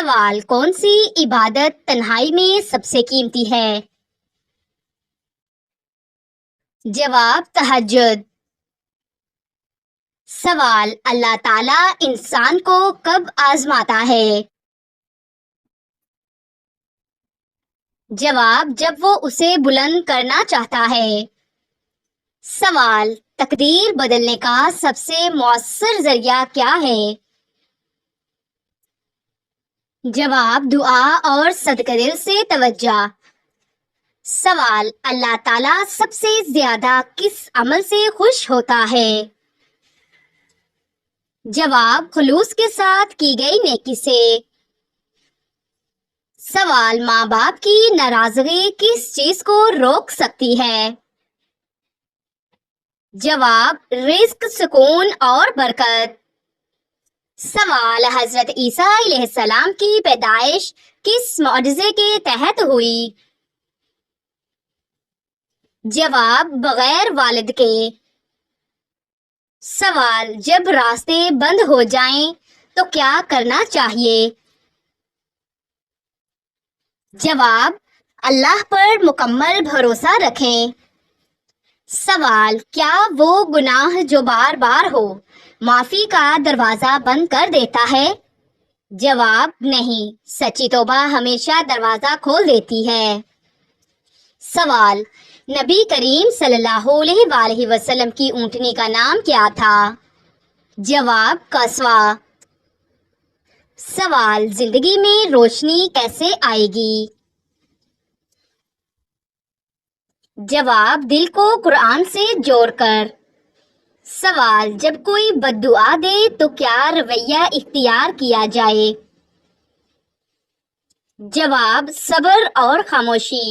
سوال: کون سی عبادت تنہائی میں سب سے قیمتی ہے؟ جواب: تہجد۔ سوال: اللہ تعالیٰ انسان کو کب آزماتا ہے؟ جواب: جب وہ اسے بلند کرنا چاہتا ہے۔ سوال: تقدیر بدلنے کا سب سے مؤثر ذریعہ کیا ہے؟ جواب: دعا اور صدقہ دل سے توجہ۔ سوال: اللہ تعالیٰ سب سے زیادہ کس عمل سے خوش ہوتا ہے؟ جواب: خلوص کے ساتھ کی گئی نیکی سے۔ سوال: ماں باپ کی ناراضگی کس چیز کو روک سکتی ہے؟ جواب: رزق، سکون اور برکت۔ سوال: حضرت عیسیٰ علیہ السلام کی پیدائش کس معجزے کے تحت ہوئی؟ جواب: بغیر والد کے۔ سوال: جب راستے بند ہو جائیں تو کیا کرنا چاہیے؟ جواب: اللہ پر مکمل بھروسہ رکھیں۔ سوال: کیا وہ گناہ جو بار بار ہو معافی کا دروازہ بند کر دیتا ہے؟ جواب: نہیں، سچی توبہ ہمیشہ دروازہ کھول دیتی ہے۔ سوال: نبی کریم صلی اللہ علیہ وآلہ وسلم کی اونٹنی کا نام کیا تھا؟ جواب: قصوہ۔ سوال: زندگی میں روشنی کیسے آئے گی؟ جواب: دل کو قرآن سے جوڑ کر۔ سوال: جب کوئی بد دعا دے تو کیا رویہ اختیار کیا جائے؟ جواب: صبر اور خاموشی۔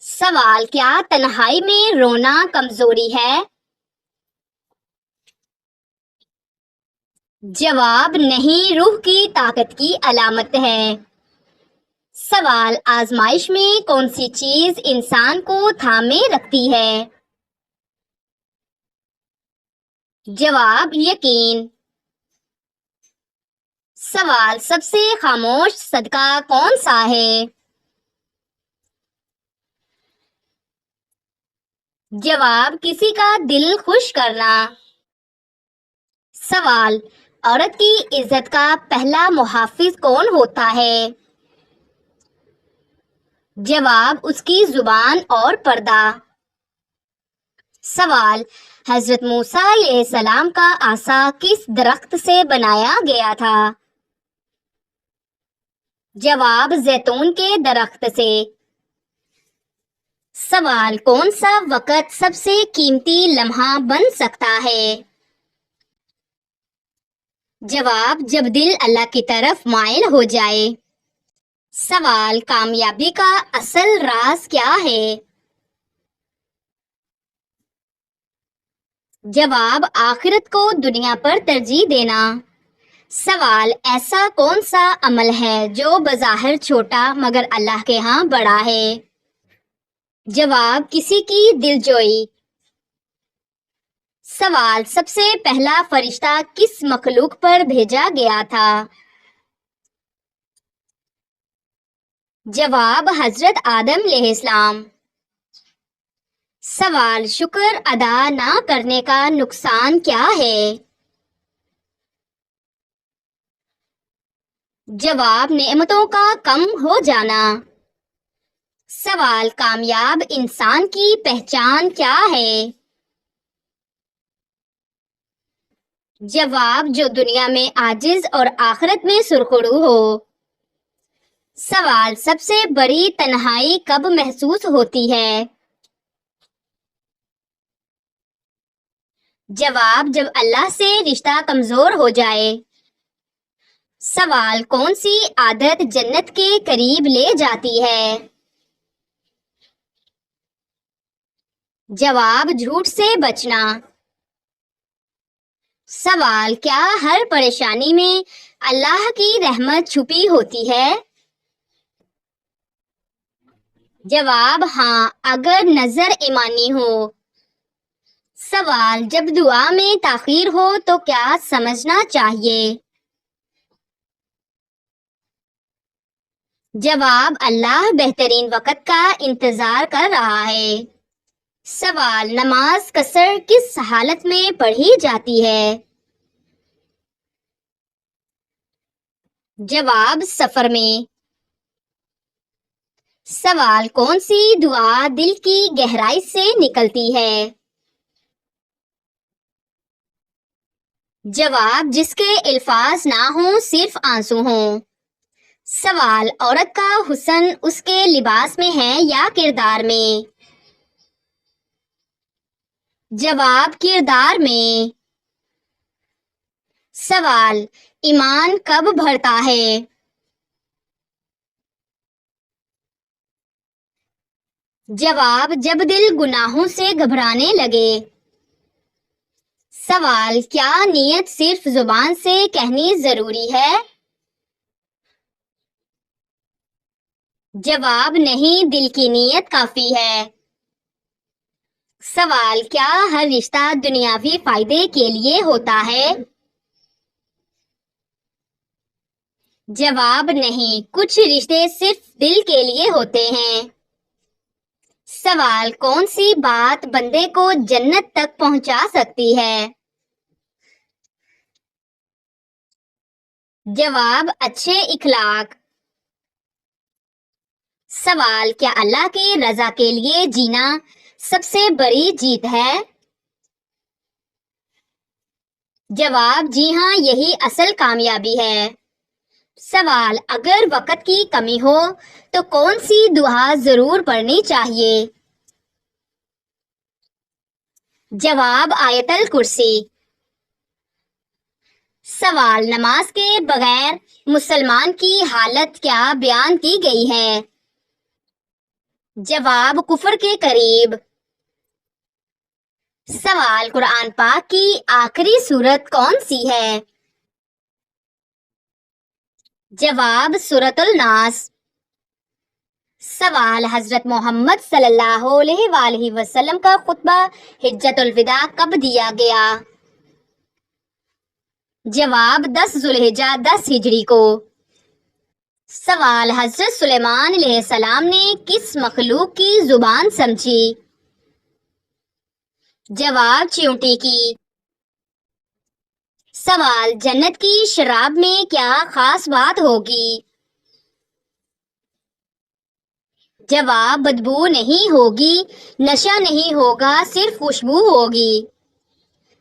سوال: کیا تنہائی میں رونا کمزوری ہے؟ جواب: نہیں، روح کی طاقت کی علامت ہے۔ سوال: آزمائش میں کون سی چیز انسان کو تھامے رکھتی ہے؟ جواب: یقین۔ سوال: سب سے خاموش صدقہ کون سا ہے؟ جواب: کسی کا دل خوش کرنا۔ سوال: عورت کی عزت کا پہلا محافظ کون ہوتا ہے؟ جواب: اس کی زبان اور پردہ۔ سوال: حضرت موسیٰ علیہ السلام کا عصا کس درخت سے بنایا گیا تھا؟ جواب: زیتون کے درخت سے۔ سوال: کون سا وقت سب سے قیمتی لمحہ بن سکتا ہے؟ جواب: جب دل اللہ کی طرف مائل ہو جائے۔ سوال: کامیابی کا اصل راز کیا ہے؟ جواب: آخرت کو دنیا پر ترجیح دینا۔ سوال: ایسا کون سا عمل ہے جو بظاہر چھوٹا مگر اللہ کے ہاں بڑا ہے؟ جواب: کسی کی دلجوئی۔ سوال: سب سے پہلا فرشتہ کس مخلوق پر بھیجا گیا تھا؟ جواب: حضرت آدم علیہ السلام۔ سوال: شکر ادا نہ کرنے کا نقصان کیا ہے؟ جواب: نعمتوں کا کم ہو جانا۔ سوال: کامیاب انسان کی پہچان کیا ہے؟ جواب: جو دنیا میں عاجز اور آخرت میں سرخرو ہو۔ سوال: سب سے بڑی تنہائی کب محسوس ہوتی ہے؟ جواب: جب اللہ سے رشتہ کمزور ہو جائے۔ سوال: کون سی عادت جنت کے قریب لے جاتی ہے؟ جواب: جھوٹ سے بچنا۔ سوال: کیا ہر پریشانی میں اللہ کی رحمت چھپی ہوتی ہے؟ جواب: ہاں، اگر نظر ایمانی ہو۔ سوال: جب دعا میں تاخیر ہو تو کیا سمجھنا چاہیے؟ جواب: اللہ بہترین وقت کا انتظار کر رہا ہے۔ سوال: نماز قصر کس حالت میں پڑھی جاتی ہے؟ جواب: سفر میں۔ سوال: کون سی دعا دل کی گہرائی سے نکلتی ہے؟ جواب: جس کے الفاظ نہ ہوں، صرف آنسو ہوں۔ سوال: عورت کا حسن اس کے لباس میں ہے یا کردار میں؟ جواب: کردار میں۔ سوال: ایمان کب بڑھتا ہے؟ جواب: جب دل گناہوں سے گھبرانے لگے۔ سوال: کیا نیت صرف زبان سے کہنی ضروری ہے؟ جواب: نہیں، دل کی نیت کافی ہے۔ سوال: کیا ہر رشتہ دنیاوی فائدے کے لیے ہوتا ہے؟ جواب: نہیں، کچھ رشتے صرف دل کے لیے ہوتے ہیں۔ سوال: کون سی بات بندے کو جنت تک پہنچا سکتی ہے؟ جواب: اچھے اخلاق۔ سوال: کیا اللہ کی رضا کے لیے جینا سب سے بڑی جیت ہے؟ جواب: جی ہاں، یہی اصل کامیابی ہے۔ سوال: اگر وقت کی کمی ہو تو کون سی دعا ضرور پڑھنی چاہیے؟ جواب: آیت الکرسی۔ سوال: نماز کے بغیر مسلمان کی حالت کیا بیان کی گئی ہے؟ جواب: کفر کے قریب۔ سوال: قرآن پاک کی آخری سورت کون سی ہے؟ جواب: سورۃ الناس۔ سوال: حضرت محمد صلی اللہ علیہ وآلہ وسلم کا خطبہ حجۃ الوداع کب دیا گیا؟ جواب: 10 ذوالحجہ 10 ہجری کو۔ سوال: حضرت سلیمان علیہ السلام نے کس مخلوق کی زبان سمجھی؟ جواب: چیونٹی کی۔ سوال: جنت کی شراب میں کیا خاص بات ہوگی؟ جواب: بدبو نہیں ہوگی، نشہ نہیں ہوگا، صرف خوشبو ہوگی۔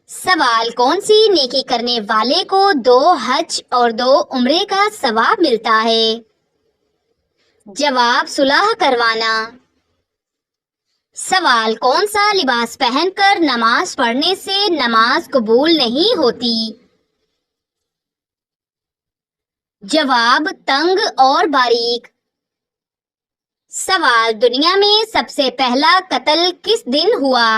سوال: کون سی نیکی کرنے والے کو 2 حج اور 2 عمرے کا ثواب ملتا ہے؟ جواب: صلح کروانا۔ سوال: کون سا لباس پہن کر نماز پڑھنے سے نماز قبول نہیں ہوتی؟ جواب: تنگ اور باریک۔ سوال: دنیا میں سب سے پہلا قتل کس دن ہوا؟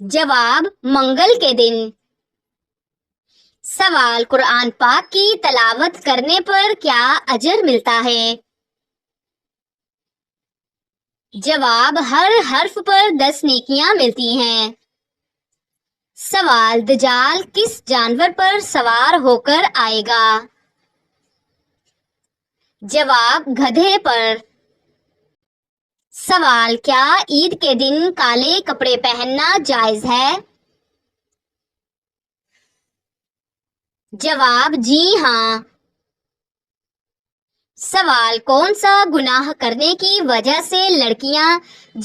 جواب: منگل کے دن۔ سوال: قرآن پاک کی تلاوت کرنے پر کیا اجر ملتا ہے؟ جواب: ہر حرف پر 10 نیکیاں ملتی ہیں۔ سوال: دجال کس جانور پر سوار ہو کر آئے گا؟ جواب: گدھے پر۔ سوال: کیا عید کے دن کالے کپڑے پہننا جائز ہے؟ جواب: جی ہاں۔ سوال: کون سا گناہ کرنے کی وجہ سے لڑکیاں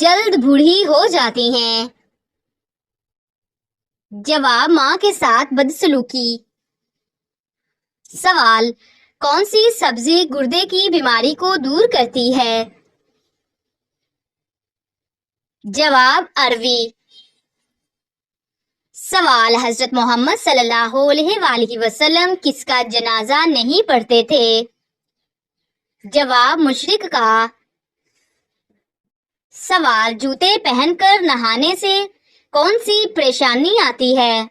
جلد بوڑھی ہو جاتی ہیں؟ جواب: ماں کے ساتھ بدسلوکی۔ سوال: کون سی سبزی گردے کی بیماری کو دور کرتی ہے؟ جواب: اروی۔ سوال: حضرت محمد صلی اللہ علیہ وآلہ وسلم کس کا جنازہ نہیں پڑھتے تھے؟ جواب: مشرک کا۔ سوال: جوتے پہن کر نہانے سے کون سی پریشانی آتی ہے؟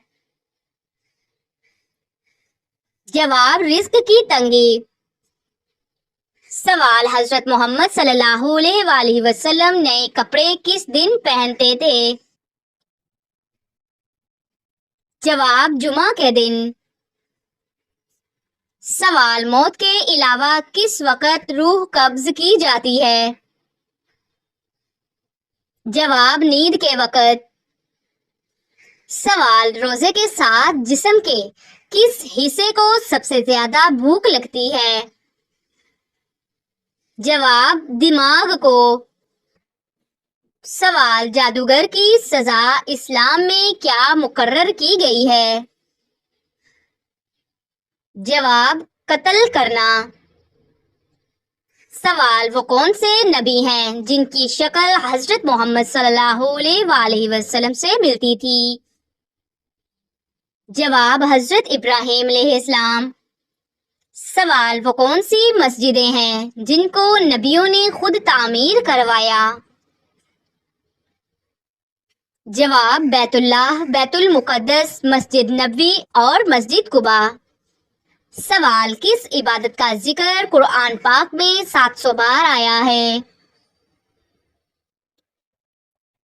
جواب: رزق کی تنگی۔ سوال: حضرت محمد صلی اللہ علیہ وآلہ وسلم نئے کپڑے کس دن پہنتے تھے؟ جواب: جمعہ کے دن۔ سوال، موت کے علاوہ کس وقت روح قبض کی جاتی ہے؟ جواب، نیند کے وقت۔ سوال، روزے کے ساتھ جسم کے کس حصے کو سب سے زیادہ بھوک لگتی ہے؟ جواب، دماغ کو۔ سوال، جادوگر کی سزا اسلام میں کیا مقرر کی گئی ہے؟ جواب، قتل کرنا۔ سوال، وہ کون سے نبی ہیں جن کی شکل حضرت محمد صلی اللہ علیہ وآلہ وسلم سے ملتی تھی؟ جواب، حضرت ابراہیم علیہ السلام۔ سوال، وہ کون سی مسجدیں ہیں جن کو نبیوں نے خود تعمیر کروایا؟ جواب، بیت اللہ، بیت المقدس، مسجد نبوی اور مسجد قباء۔ سوال، کس عبادت کا ذکر قرآن پاک میں 700 بار آیا ہے؟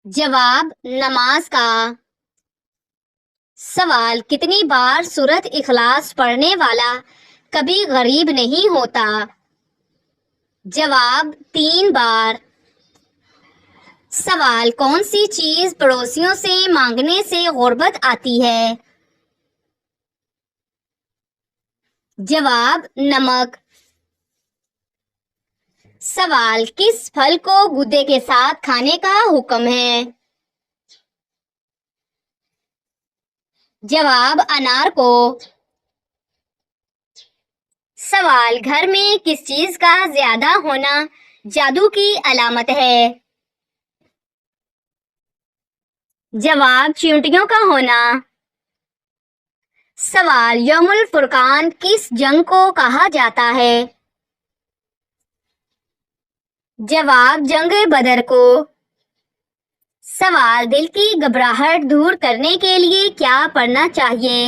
جواب، نماز کا۔ سوال، کتنی بار سورۃ اخلاص پڑھنے والا کبھی غریب نہیں ہوتا؟ جواب، 3 بار۔ سوال، کون سی چیز پڑوسیوں سے مانگنے سے غربت آتی ہے؟ جواب، نمک۔ سوال، کس پھل کو گدے کے ساتھ کھانے کا حکم ہے؟ جواب، انار کو۔ سوال، گھر میں کس چیز کا زیادہ ہونا جادو کی علامت ہے؟ جواب، چیونٹیوں کا ہونا۔ سوال، یوم الفرقان کس جنگ کو کہا جاتا ہے؟ جواب، جنگ بدر کو۔ سوال، دل کی گھبراہٹ دور کرنے کے لیے کیا پڑھنا چاہیے؟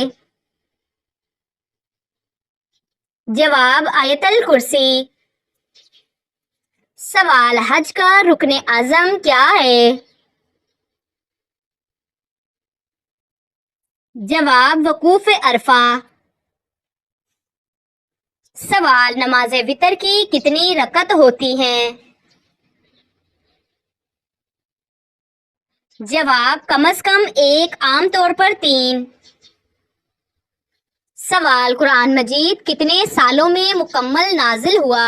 جواب، آیت الکرسی۔ سوال، حج کا رکن اعظم کیا ہے؟ جواب، وقوف عرفہ۔ سوال، نماز وتر کی کتنی رکعت ہوتی ہیں؟ جواب، کم از کم 1، عام طور پر 3۔ سوال، قرآن مجید کتنے سالوں میں مکمل نازل ہوا؟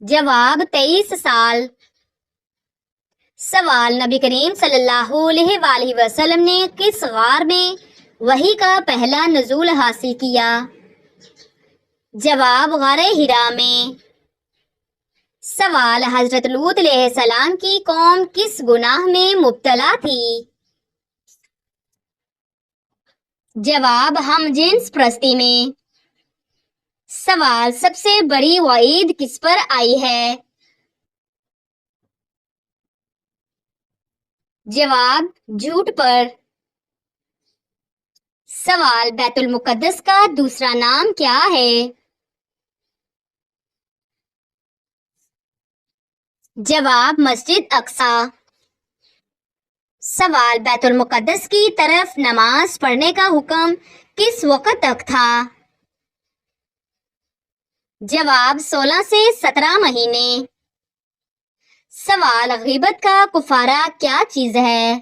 جواب، 23 سال۔ سوال، نبی کریم صلی اللہ علیہ وآلہ وسلم نے کس غار میں وحی کا پہلا نزول حاصل کیا؟ جواب، غار حرا میں۔ سوال، حضرت لوط علیہ السلام کی قوم کس گناہ میں مبتلا تھی؟ جواب، ہم جنس پرستی میں۔ سوال، سب سے بڑی وعید کس پر آئی ہے؟ جواب، جھوٹ پر۔ سوال، بیت المقدس کا دوسرا نام کیا ہے؟ جواب، مسجد اقصی۔ سوال، بیت المقدس کی طرف نماز پڑھنے کا حکم کس وقت تک تھا؟ جواب، 16 سے 17 مہینے۔ سوال، غیبت کا کفارہ کیا چیز ہے؟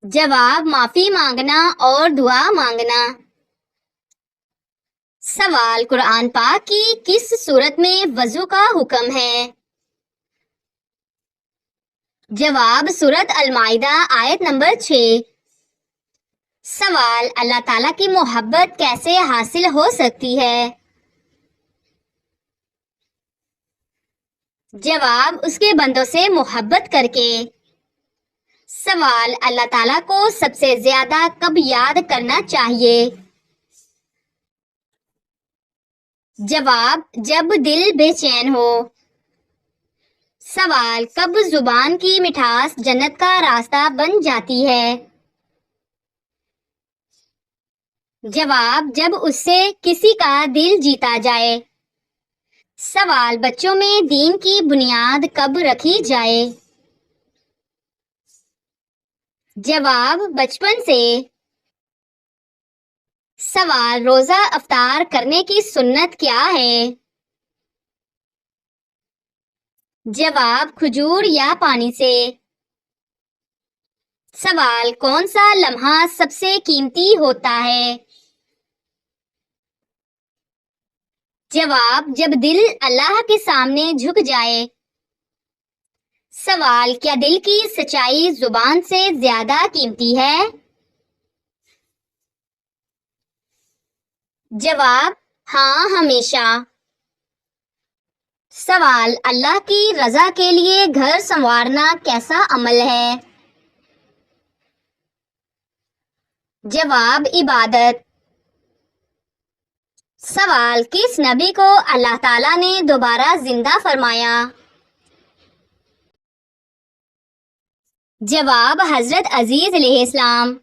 جواب، معافی مانگنا اور دعا مانگنا۔ سوال، قرآن پاک کی کس صورت میں وضو کا حکم ہے؟ جواب، سورۃ المائدہ آیت نمبر 6۔ سوال، اللہ تعالیٰ کی محبت کیسے حاصل ہو سکتی ہے؟ جواب، اس کے بندوں سے محبت کر کے۔ سوال، اللہ تعالیٰ کو سب سے زیادہ کب یاد کرنا چاہیے؟ جواب، جب دل بے چین ہو۔ سوال، کب زبان کی مٹھاس جنت کا راستہ بن جاتی ہے؟ جواب، جب اس سے کسی کا دل جیتا جائے۔ سوال، بچوں میں دین کی بنیاد کب رکھی جائے؟ جواب بچپن سے. سوال روزہ افطار کرنے کی سنت کیا ہے؟ جواب کھجور یا پانی سے. سوال کون سا لمحہ سب سے قیمتی ہوتا ہے؟ جواب جب دل اللہ کے سامنے جھک جائے. سوال کیا دل کی سچائی زبان سے زیادہ قیمتی ہے؟ جواب ہاں، ہمیشہ. سوال اللہ کی رضا کے لیے گھر سنوارنا کیسا عمل ہے؟ جواب عبادت. سوال کس نبی کو اللہ تعالیٰ نے دوبارہ زندہ فرمایا؟ جواب حضرت عزیز علیہ السلام.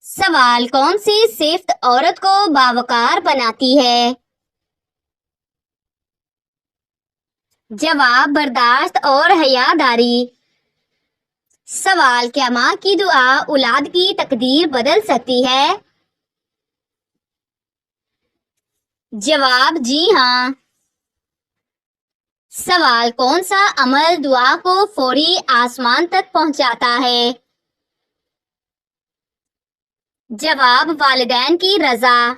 سوال کون سی صفت عورت کو باوقار بناتی ہے؟ جواب برداشت اور حیاداری. سوال کیا ماں کی دعا اولاد کی تقدیر بدل سکتی ہے؟ جواب جی ہاں. سوال کون سا عمل دعا کو فوری آسمان تک پہنچاتا ہے؟ جواب والدین کی رضا.